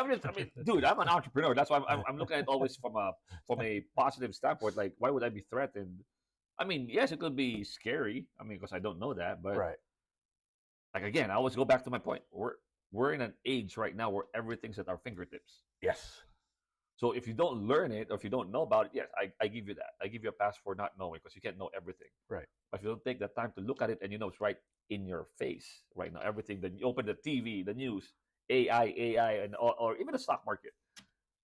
Speaker 2: dude, I'm an entrepreneur. That's why I'm looking at it always from a positive standpoint. Like, why would I be threatened? I mean, yes, it could be scary. I mean, because I don't know that, but
Speaker 1: Right.
Speaker 2: Like, again, I always go back to my point. We're in an age right now where everything's at our fingertips.
Speaker 1: Yes.
Speaker 2: So if you don't learn it, or if you don't know about it, yes, I give you that. I give you a pass for not knowing, because you can't know everything.
Speaker 1: Right.
Speaker 2: But if you don't take the time to look at it, and it's right in your face right now, everything, then you open the TV, the news, AI, and or even the stock market,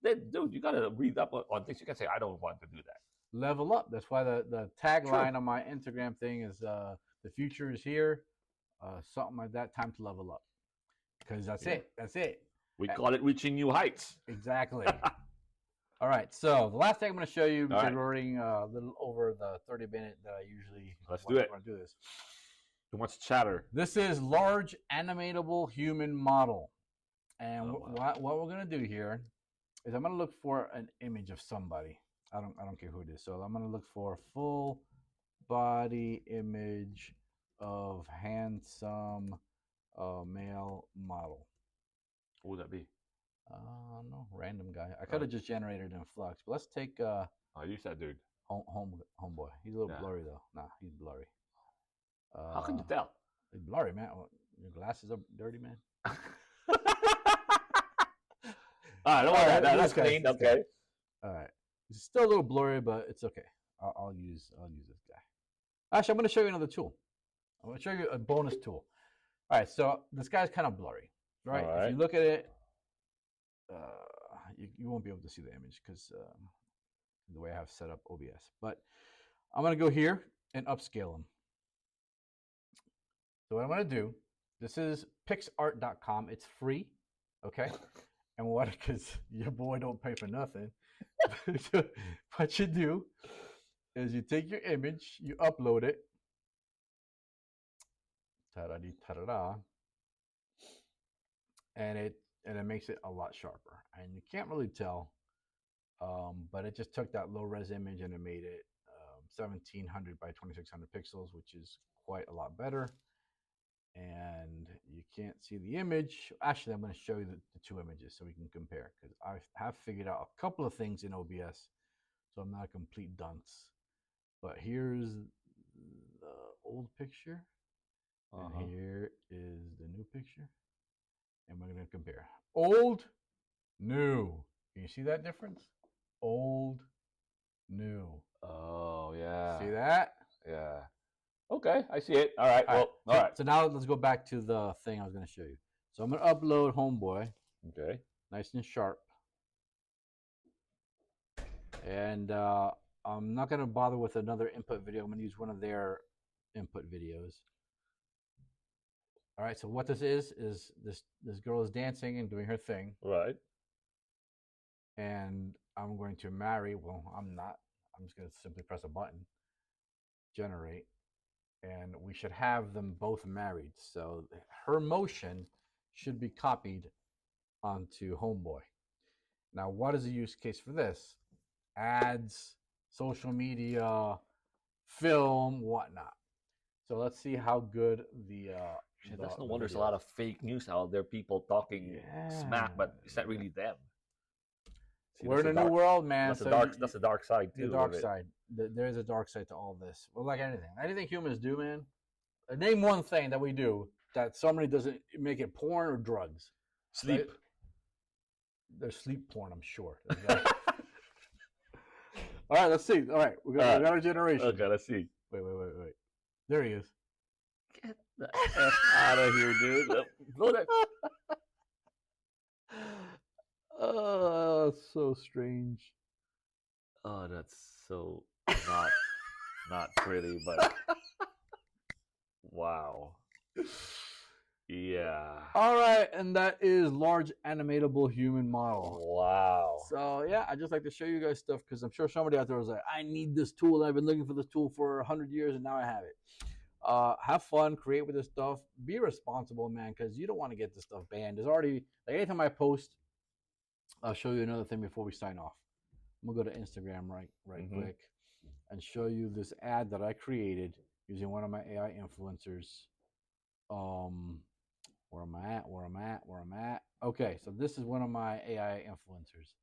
Speaker 2: then, dude, you got to read up on things. You can say, I don't want to do that.
Speaker 1: Level up. That's why the tagline on my Instagram thing is the future is here. Something like that. Time to level up. Because that's it. That's it.
Speaker 2: We call it reaching new heights.
Speaker 1: Exactly. All right. So the last thing I'm going to show you, because
Speaker 2: right.
Speaker 1: we're running a little over the 30-minute that I usually
Speaker 2: Let's
Speaker 1: want to do this.
Speaker 2: Too much chatter.
Speaker 1: This is large animatable human model. And what we're going to do here is I'm going to look for an image of somebody. I don't care who it is. So I'm going to look for a full body image of handsome male model.
Speaker 2: What would that be?
Speaker 1: No, random guy. I could have just generated in Flux, but let's take
Speaker 2: You said, dude.
Speaker 1: homeboy. He's a little blurry though. Nah, he's blurry.
Speaker 2: How can you tell?
Speaker 1: He's blurry, man. Your glasses are dirty, man.
Speaker 2: All right, don't worry. That's clean. Okay.
Speaker 1: All right. It's still a little blurry, but it's okay. I'll use this guy. Actually, I'm going to show you another tool. I'm going to show you a bonus tool. All right, so this guy's kind of blurry, right?
Speaker 2: All right.
Speaker 1: If you look at it, you won't be able to see the image because the way I have set up OBS. But I'm going to go here and upscale him. So what I'm going to do, this is pixart.com. It's free. Okay, and what? Because your boy don't pay for nothing. What you do is you take your image, you upload it, ta-da-dee-ta-da-da, and it makes it a lot sharper. And you can't really tell, but it just took that low res image and it made it 1700 by 2600 pixels, which is quite a lot better. And you can't see the image. Actually, I'm going to show you the two images so we can compare, because I have figured out a couple of things in OBS, so I'm not a complete dunce. But here's the old picture, and here is the new picture, and we're going to compare old, new. Can you see that difference? Old, new.
Speaker 2: Oh yeah.
Speaker 1: See that?
Speaker 2: Yeah. Okay, I see it. All right. Well, all right.
Speaker 1: So now let's go back to the thing I was going to show you. So I'm going to upload Homeboy.
Speaker 2: Okay.
Speaker 1: Nice and sharp. And I'm not going to bother with another input video. I'm going to use one of their input videos. All right. So what this is this girl is dancing and doing her thing.
Speaker 2: Right.
Speaker 1: And I'm going to marry. Well, I'm not. I'm just going to simply press a button. Generate. And we should have them both married. So her motion should be copied onto Homeboy. Now, what is the use case for this? Ads, social media, film, whatnot. So let's see how good the
Speaker 2: that's no wonder there's a lot of fake news out there. People talking smack, but it's not really them.
Speaker 1: See, we're in a new world, man.
Speaker 2: That's the dark side too.
Speaker 1: The dark side. There's a dark side to all this. Well, like anything humans do, man. Name one thing that we do that somebody doesn't make it porn or drugs.
Speaker 2: Sleep.
Speaker 1: Right? There's sleep porn, I'm sure. All right, let's see. All right, we got our generation.
Speaker 2: Okay, let's see.
Speaker 1: Wait. There he is.
Speaker 2: Get the F out of here, dude. Blow that.
Speaker 1: Oh, so strange.
Speaker 2: Oh, that's so not pretty, but wow. Yeah.
Speaker 1: All right, and that is large animatable human model.
Speaker 2: Wow.
Speaker 1: So yeah, I just like to show you guys stuff because I'm sure somebody out there was like, I need this tool. I've been looking for this tool for 100 years, and now I have it. Have fun, create with this stuff. Be responsible, man, because you don't want to get this stuff banned. There's already, like, anytime I post, I'll show you another thing before we sign off. I'm gonna go to Instagram right quick and show you this ad that I created using one of my AI influencers. Where am I at? Okay, so this is one of my AI influencers.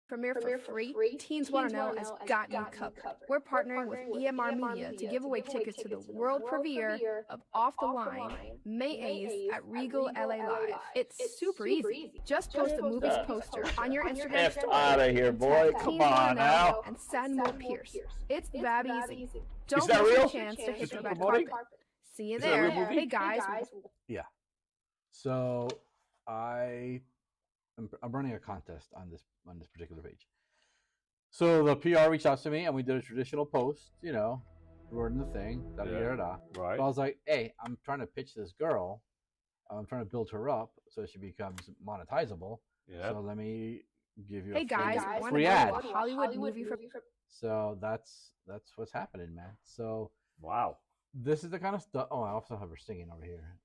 Speaker 5: Premiere for free. Teens Wanna Know has got you covered. We're partnering with EMR Media to give away tickets to the world premiere of Off the Line, May 8th at Regal LA Live. It's super easy. Just post the movie's poster on your Instagram
Speaker 2: F
Speaker 5: story.
Speaker 2: out of here, boy. Come on now.
Speaker 5: And send Will Pierce. It's that easy. Don't
Speaker 2: that
Speaker 5: miss
Speaker 2: real?
Speaker 5: your chance to hit the red carpet. See you there. Hey guys.
Speaker 1: Yeah. So I'm running a contest on this particular page. So the PR reached out to me and we did a traditional post, wording the thing,
Speaker 2: Right.
Speaker 1: But I was like, hey, I'm trying to pitch this girl. I'm trying to build her up so she becomes monetizable.
Speaker 2: Yeah.
Speaker 1: So let me give you
Speaker 5: Hey guys,
Speaker 1: a free ad.
Speaker 5: Hollywood movie for
Speaker 1: So that's what's happening, man. So
Speaker 2: Wow.
Speaker 1: this is the kind of stuff. Oh, I also have her singing over here.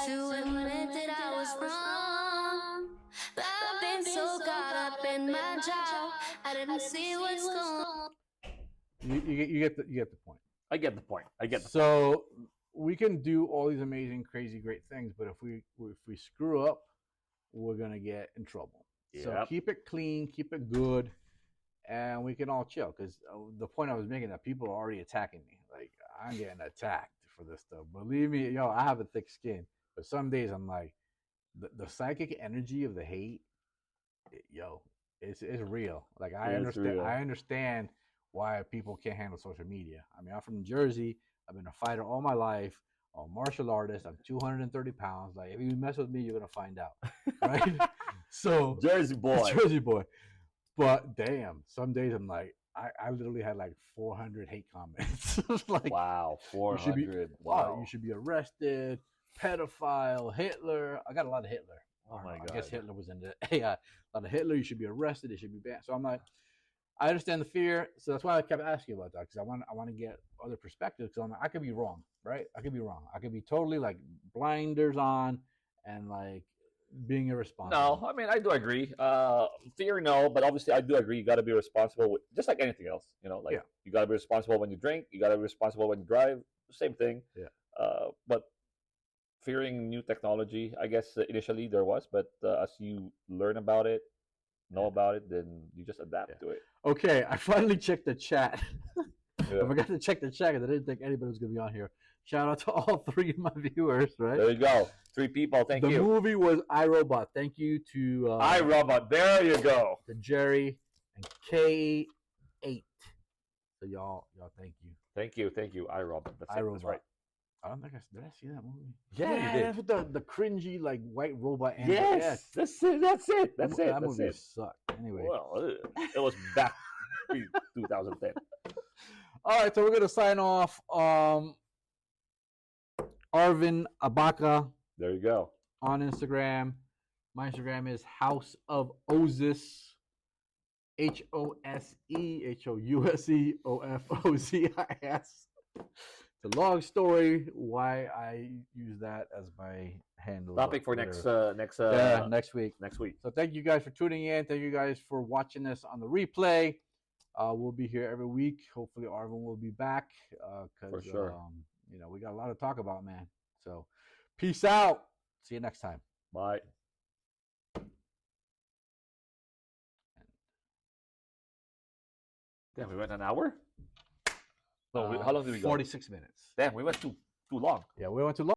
Speaker 6: To admit that I was wrong. I've been so caught up in my job, I didn't see what's going on.
Speaker 1: You get the point.
Speaker 2: I get the point.
Speaker 1: So we can do all these amazing, crazy, great things, but if we screw up, we're gonna get in trouble. So
Speaker 2: Yep.
Speaker 1: keep it clean, keep it good, and we can all chill. Because the point I was making, that people are already attacking me. Like, I'm getting attacked for this stuff. Believe me, I have a thick skin. But some days I'm like, the psychic energy of the hate, it's real. Like, I understand why people can't handle social media. I mean, I'm from New Jersey. I've been a fighter all my life. I'm a martial artist. I'm 230 pounds. Like, if you mess with me, you're gonna find out, right? So
Speaker 2: Jersey boy.
Speaker 1: But damn, some days I'm like, I literally had like 400 hate comments. Like,
Speaker 2: wow, 400.
Speaker 1: You should be arrested. pedophile, Hitler. I got a lot of Hitler.
Speaker 2: Oh my
Speaker 1: I
Speaker 2: God.
Speaker 1: guess Hitler was into AI. A lot of Hitler. You should be arrested. It should be banned. So I'm like, I understand the fear. So that's why I kept asking about that, because I want to get other perspectives. Because I'm like, I could be wrong, right? I could be wrong. I could be totally like blinders on and like being irresponsible.
Speaker 2: No, I mean I do agree. Fear, no, but obviously I do agree. You got to be responsible, just like anything else. You know, like
Speaker 1: Yeah.
Speaker 2: you got to be responsible when you drink. You got to be responsible when you drive. Same thing.
Speaker 1: Yeah.
Speaker 2: But fearing new technology, I guess initially there was, but as you learn about it, know about it, then you just adapt to it.
Speaker 1: Okay, I finally checked the chat.
Speaker 2: Yeah.
Speaker 1: I forgot to check the chat because I didn't think anybody was going to be on here. Shout out to all 3 of my viewers, right?
Speaker 2: There you go. 3 people. Thank
Speaker 1: the
Speaker 2: you.
Speaker 1: movie was iRobot. Thank you to
Speaker 2: iRobot. There you go.
Speaker 1: to Jerry and K8. So y'all, thank you.
Speaker 2: Thank you. iRobot. That's
Speaker 1: iRobot.
Speaker 2: That's right.
Speaker 1: I don't think did I see that movie?
Speaker 2: Yeah, you did.
Speaker 1: That's with the cringy like white robot.
Speaker 2: Yes, that's it. That's it.
Speaker 1: That
Speaker 2: That's
Speaker 1: movie
Speaker 2: it.
Speaker 1: sucked. Anyway,
Speaker 2: Well, it was back in 2010.
Speaker 1: all right, so we're gonna sign off. Arvin Abaka
Speaker 2: There you go.
Speaker 1: on Instagram. My Instagram is House of Ozis. HOSEHOUSEOFOZIS. It's a long story why I use that as my handle.
Speaker 2: Topic for
Speaker 1: next
Speaker 2: next
Speaker 1: week.
Speaker 2: next week.
Speaker 1: So thank you guys for tuning in. Thank you guys for watching us on the replay. We'll be here every week. Hopefully Arvin will be back because
Speaker 2: For sure.
Speaker 1: we got a lot to talk about, man. So peace out. See you next time.
Speaker 2: Bye. Damn, we went an hour? No, how long did we go?
Speaker 1: 46 minutes.
Speaker 2: Damn, we went too long.
Speaker 1: Yeah, we went too long.